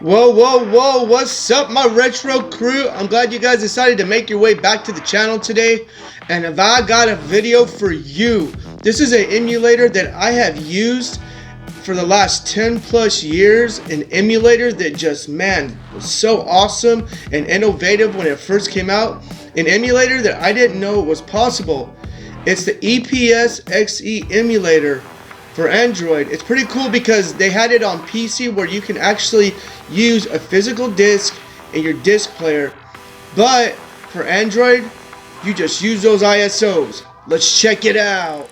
Whoa, what's up, my retro crew? I'm glad you guys decided to make your way back to the channel today, and I got a video for you. This is an emulator that I have used for the last 10 plus years, an emulator that just, man, was so awesome and innovative when it first came out. An emulator that I didn't know was possible. It's the EPSXE emulator for Android. It's pretty cool because they had it on PC where you can actually use a physical disc in your disc player, but for Android you just use those ISOs. Let's check it out.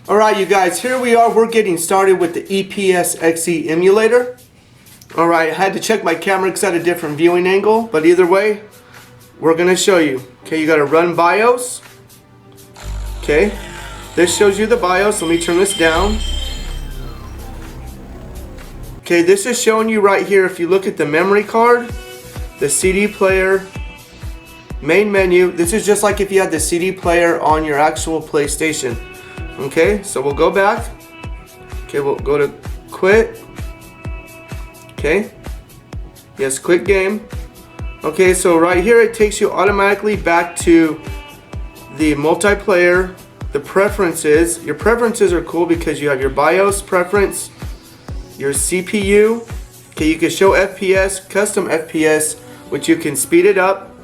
Alright you guys, here we are, we're getting started with the EPSXE emulator. Alright, I had to check my camera because I had a different viewing angle, but either way, we're going to show you. Okay, you got to run BIOS. Okay, this shows you the BIOS. Let me turn this down. Okay, this is showing you right here, if you look at the memory card, the CD player, main menu, this is just like if you had the CD player on your actual PlayStation. Okay, so we'll go back. Okay, we'll go to quit. Okay, yes, quit game. Okay, so right here it takes you automatically back to the multiplayer, the preferences. Your preferences are cool because you have your BIOS preference, your CPU. Okay, you can show FPS, custom FPS, which you can speed it up.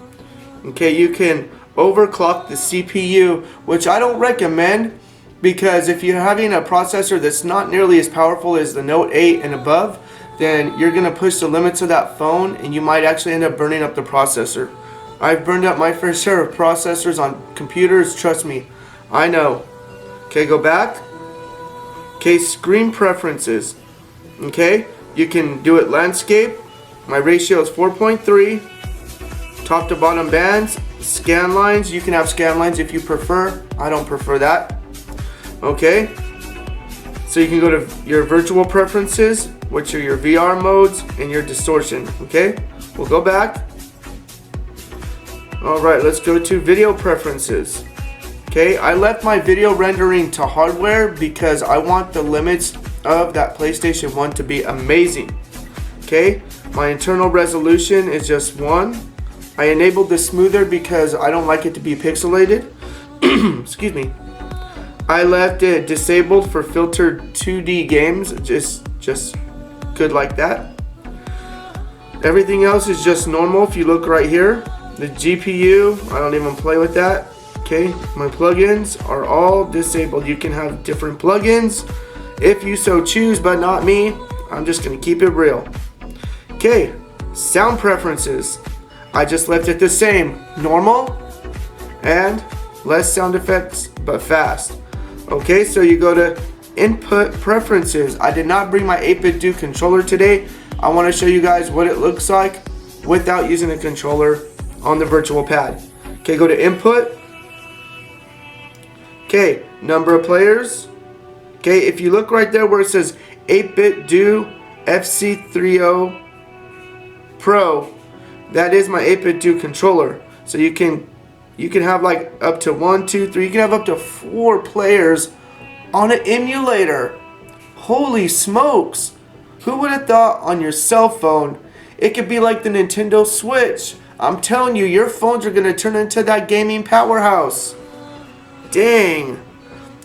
Okay, you can overclock the CPU, which I don't recommend, because if you're having a processor that's not nearly as powerful as the Note 8 and above, then you're going to push the limits of that phone and you might actually end up burning up the processor. I've burned up my fair share of processors on computers, trust me, I know. Okay, go back. Okay, screen preferences. Okay, you can do it landscape. My ratio is 4.3. Top to bottom bands. Scan lines, you can have scan lines if you prefer. I don't prefer that. Okay, so you can go to your virtual preferences, which are your VR modes and your distortion. Okay, we'll go back. Alright, let's go to video preferences. Okay, I left my video rendering to hardware because I want the limits of that PlayStation 1 to be amazing. Okay, my internal resolution is just 1. I enabled the smoother because I don't like it to be pixelated. Excuse me. I left it disabled for filtered 2D games, just good like that. Everything else is just normal. If you look right here, the GPU, I don't even play with that. Okay, my plugins are all disabled. You can have different plugins if you so choose, but not me. I'm just gonna keep it real. Okay, sound preferences. I just left it the same, normal and less sound effects, but fast. Okay, so you go to input preferences. I did not bring my 8-bit do controller today. I want to show you guys what it looks like without using a controller on the virtual pad. Okay, go to input. Okay, number of players. Okay, if you look right there where it says 8-bit do FC30 Pro, that is my 8-bit do controller. So you can have like up to 1, 2, 3, you can have up to 4 players on an emulator. Holy smokes. Who would have thought on your cell phone it could be like the Nintendo Switch? I'm telling you, your phones are going to turn into that gaming powerhouse. Dang.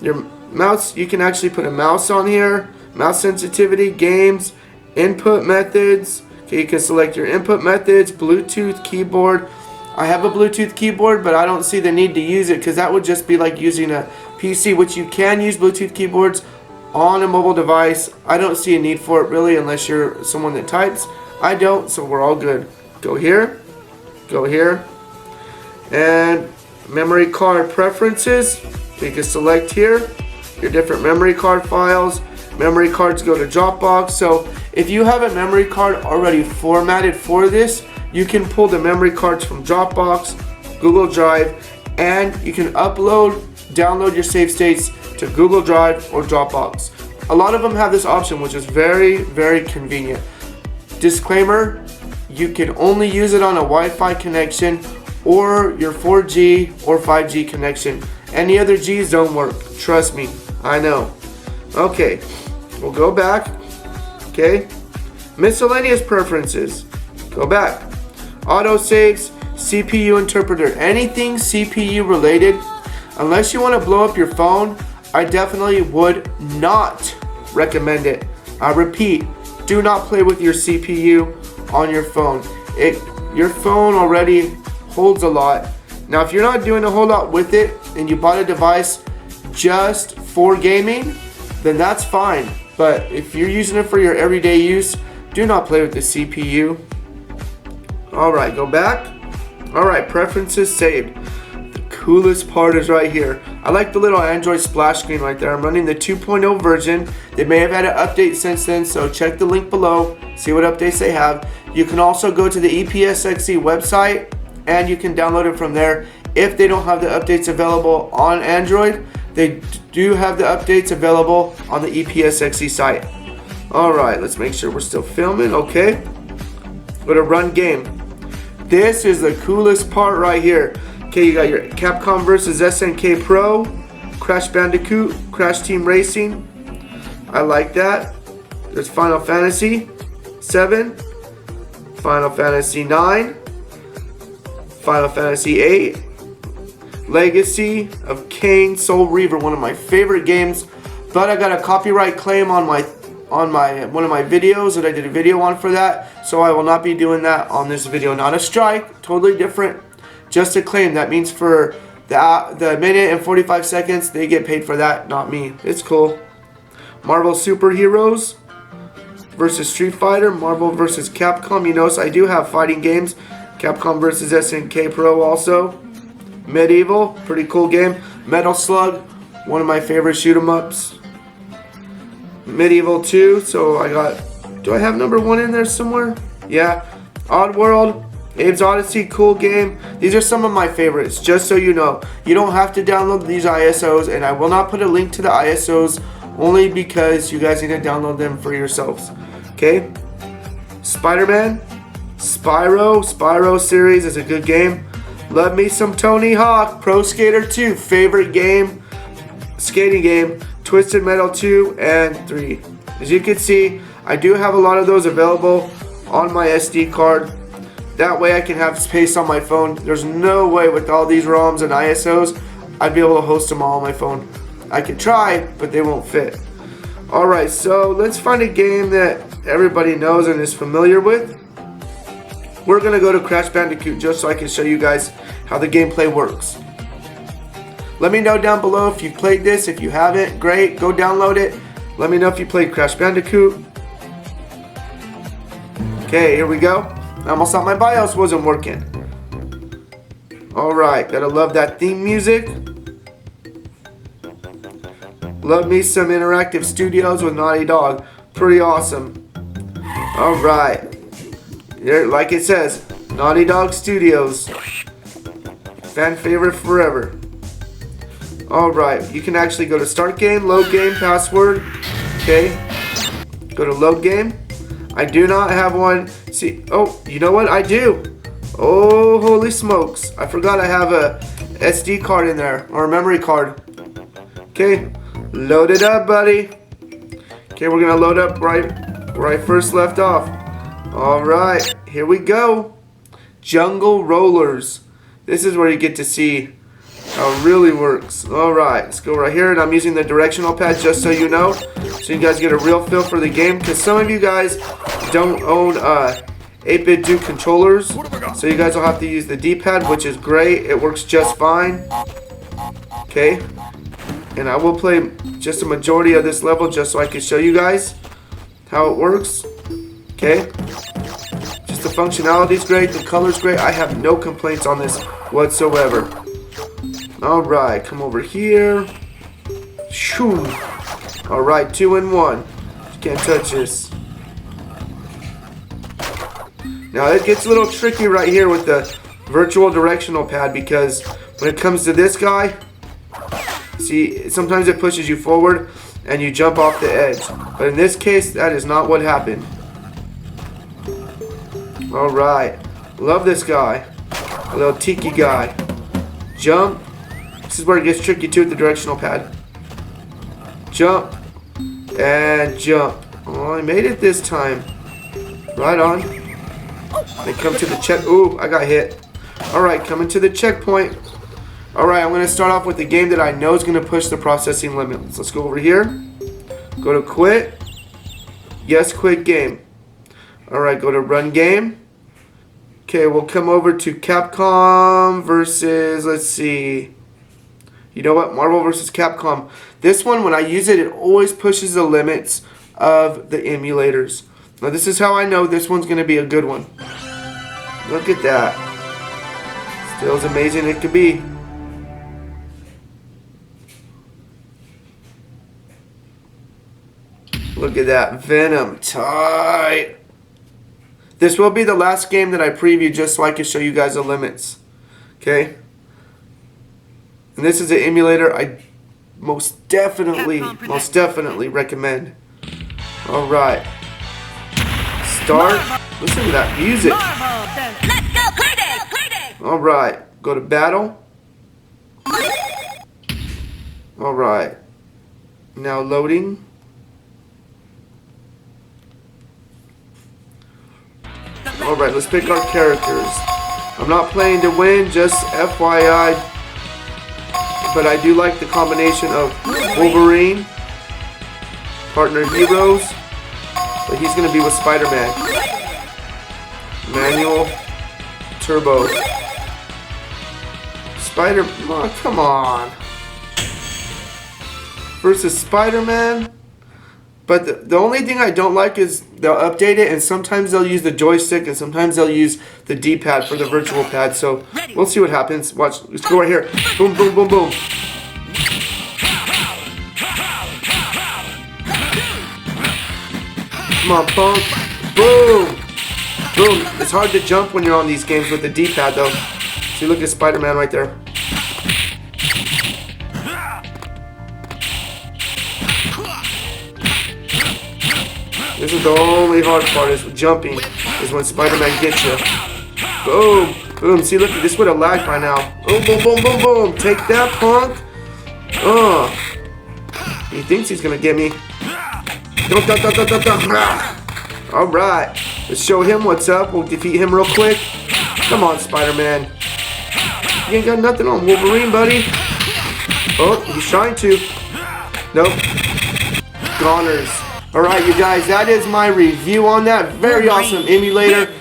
Your mouse, you can actually put a mouse on here. Mouse sensitivity, games, input methods. Okay, you can select your input methods, Bluetooth keyboard. I have a Bluetooth keyboard, but I don't see the need to use it because that would just be like using a PC, which you can use Bluetooth keyboards on a mobile device. I don't see a need for it really unless you're someone that types. I don't, so we're all good. Go here, and memory card preferences. You can select here your different memory card files. Memory cards go to Dropbox. So if you have a memory card already formatted for this, you can pull the memory cards from Dropbox, Google Drive, and you can download your save states to Google Drive or Dropbox. a lot of them have this option, which is very, very convenient. Disclaimer, you can only use it on a Wi-Fi connection or your 4G or 5G connection. Any other G's don't work. Trust me, I know. Okay, we'll go back. Okay, miscellaneous preferences. Go back. Auto saves, CPU interpreter. Anything CPU related, unless you want to blow up your phone, I definitely would not recommend it. I repeat, do not play with your CPU on your phone. Your phone already holds a lot. Now, if you're not doing a whole lot with it and you bought a device just for gaming, then that's fine. But if you're using it for your everyday use, do not play with the CPU. Alright, go back. Alright, preferences saved. The coolest part is right here. I like the little Android splash screen right there. I'm running the 2.0 version. They may have had an update since then, so check the link below, see what updates they have. You can also go to the EPSXE website and you can download it from there. If they don't have the updates available on Android, they do have the updates available on the EPSXE site. Alright, let's make sure we're still filming. Okay, go to run game. This is the coolest part right here. Okay, you got your Capcom versus SNK Pro, Crash Bandicoot, Crash Team Racing. I like that. There's Final Fantasy 7, Final Fantasy 9, Final Fantasy 8, Legacy of Kain, Soul Reaver, one of my favorite games, but I got a copyright claim on one of my videos that I did a video on for that, so I will not be doing that on this video. Not a strike, totally different, just a claim. That means for the minute and 45 seconds they get paid for that, not me. It's cool. Marvel Superheroes versus Street Fighter, Marvel versus Capcom. You notice I do have fighting games. Capcom versus SNK Pro also. Medieval, pretty cool game. Metal Slug, one of my favorite shoot 'em ups. Medieval 2, so I got, do I have number 1 in there somewhere? Yeah. Oddworld, Abe's Odyssey, cool game. These are some of my favorites, just so you know. You don't have to download these ISOs, and I will not put a link to the ISOs only because you guys need to download them for yourselves. Okay? Spider-Man, Spyro series is a good game. Love me some Tony Hawk, Pro Skater 2, favorite game, skating game, Twisted Metal 2 and 3. As you can see, I do have a lot of those available on my SD card. That way I can have space on my phone. There's no way with all these ROMs and ISOs, I'd be able to host them all on my phone. I could try, but they won't fit. Alright, so let's find a game that everybody knows and is familiar with. We're going to go to Crash Bandicoot just so I can show you guys how the gameplay works. Let me know down below if you've played this. If you haven't, great, go download it. Let me know if you played Crash Bandicoot. Okay, here we go. I almost thought my BIOS wasn't working. Alright, gotta love that theme music. Love me some interactive studios with Naughty Dog. Pretty awesome. Alright. Like it says, Naughty Dog Studios. Fan favorite forever. Alright, you can actually go to start game, load game, password. Okay. Go to load game. I do not have one. See, oh, you know what? I do. Oh, holy smokes. I forgot I have a SD card in there, or a memory card. Okay, load it up, buddy. Okay, we're gonna load up right where I first left off. Alright, here we go. Jungle Rollers. This is where you get to see how it really works. Alright, let's go right here, and I'm using the directional pad just so you know, so you guys get a real feel for the game, because some of you guys don't own 8-bit Duke controllers, so you guys will have to use the D-pad, which is great. It works just fine. Okay, and I will play just a majority of this level just so I can show you guys how it works. Okay, just the functionality is great, the color's great. I have no complaints on this whatsoever. Alright, come over here. Shoo. Alright, 2 and 1. Can't touch this. Now it gets a little tricky right here with the virtual directional pad, because when it comes to this guy, see, sometimes it pushes you forward. and you jump off the edge. But in this case, that is not what happened. Alright. Love this guy. A little tiki guy. Jump. This is where it gets tricky too with the directional pad. Jump. And jump. Oh, I made it this time. Right on. Then come to the check. Ooh, I got hit. Alright, coming to the checkpoint. Alright, I'm going to start off with a game that I know is going to push the processing limits. Let's go over here. Go to quit. Yes, quit game. Alright, go to run game. Okay, we'll come over to Capcom versus, let's see. You know what? Marvel versus Capcom. This one, when I use it, it always pushes the limits of the emulators. Now, this is how I know this one's going to be a good one. Look at that. Still as amazing as it could be. Look at that. Venom. Tight. This will be the last game that I preview just so I can show you guys the limits. Okay? And this is an emulator I most definitely recommend. Alright. Start. Listen to that music. Alright. Go to battle. Alright. Now loading. Alright, let's pick our characters. I'm not playing to win, just FYI. But I do like the combination of Wolverine, partner heroes. But he's going to be with Spider-Man. Manual, Turbo. Oh, come on. Versus Spider-Man. But the only thing I don't like is they'll update it, and sometimes they'll use the joystick, and sometimes they'll use the D-pad for the virtual pad. So we'll see what happens. Watch. Let's go right here. Boom, boom, boom, boom. Come on, punk. Boom. Boom. It's hard to jump when you're on these games with the D-pad, though. See, look at Spider-Man right there. This is the only hard part, is jumping, is when Spider-Man gets you. Boom! Boom! See, look, this would have lagged by now. Boom, boom, boom, boom, boom! Take that, punk! Oh! He thinks he's gonna get me. Alright, let's show him what's up. We'll defeat him real quick. Come on, Spider-Man. You ain't got nothing on Wolverine, buddy. Oh, he's trying to. Nope. Goners. Alright, you guys, that is my review on that very awesome emulator.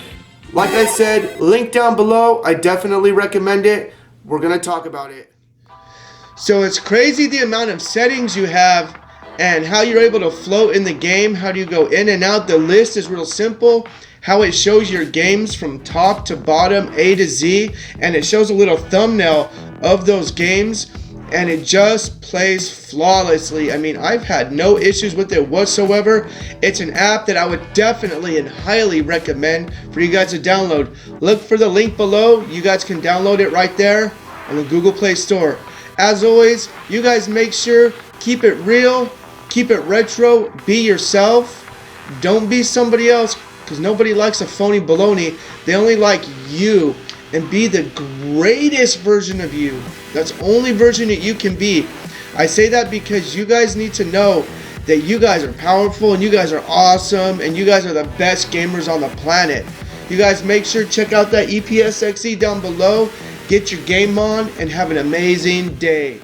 Like I said, link down below. I definitely recommend it. We're going to talk about it. So it's crazy the amount of settings you have and how you're able to float in the game. How do you go in and out? The list is real simple. How it shows your games from top to bottom, A to Z. And it shows a little thumbnail of those games. And it just plays flawlessly. I mean, I've had no issues with it whatsoever. It's an app that I would definitely and highly recommend for you guys to download. Look for the link below. You guys can download it right there on the Google Play Store. As always, you guys make sure, keep it real, keep it retro, be yourself. Don't be somebody else, because nobody likes a phony baloney. They only like you. And be the greatest version of you. That's the only version that you can be. I say that because you guys need to know that you guys are powerful and you guys are awesome and you guys are the best gamers on the planet. You guys make sure to check out that EPSXE down below. Get your game on and have an amazing day.